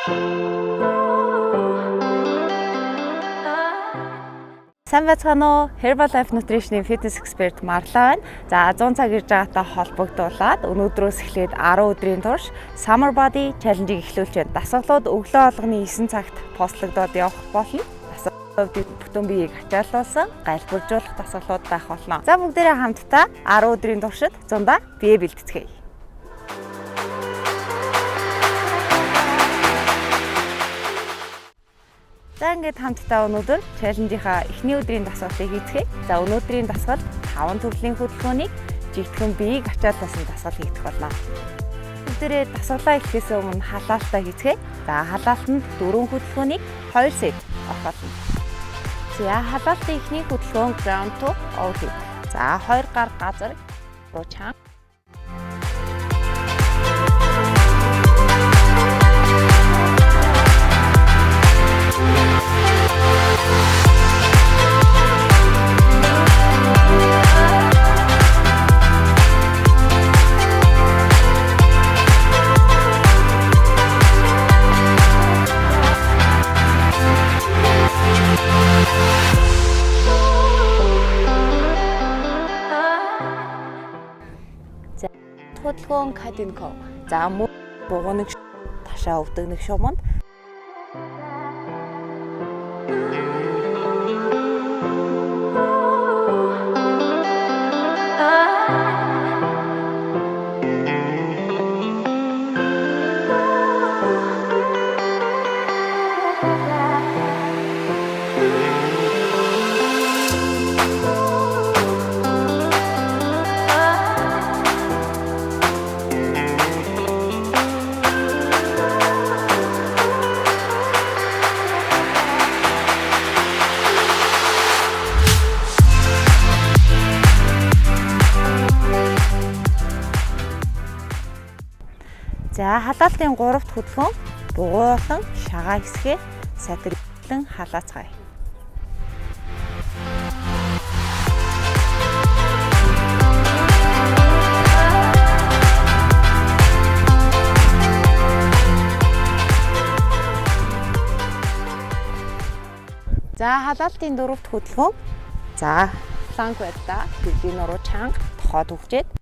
Сайн байцгаана уу? Herbalife Nutrition-ийн fitness expert Марла байна. За 100 цаг ирж байгаатай холбогдуулаад өнөөдрөөс эхлээд 10 өдрийн турш Summer Body Challenge-ийг эхлүүлж байна. Дасгалууд өглөө болгоны 9 цагт постлогдоод явах болно. Дасгалууд бүтэн биеийг ачаалуулсан, гайлбаржуулах дасгалууд байх болно. За бүгдээрээ хамтдаа 10 өдрийн туршид зундаа бие бэлтгэцгээе. За ингээд хамтдаа өнөөдөр чаленжийнхаа эхний өдрийн дасгалыг хийцгээе. За өнөөдрийн дасгал 5 төрлийн хөдөлгөөнийг жигтгэн биеийг ачаалуулсан дасгал хийгдэх болно. Бүгдээрээ дасгалаа эхлэхээс өмнө халаалтаа хийцгээе. За халаалтанд 4 хөдөлгөөнийг 2 сет авах болно. За халаалтын эхний хөдөлгөөн ground to overhead. За 2 гар газар руу чанга. Хөдөлгөөн Kadinko. За мөн бугууныг ташаа өвдөгнөх шууманд За халаалтын 3-т хөдөлгөөн бугуулан шагаа хэсгээ сатирлан халаацгаая. За халаалтын 4-т хөдөлгөөн. За планк байдлаа дэлбийн нуруу чанга тохоод хөвчээд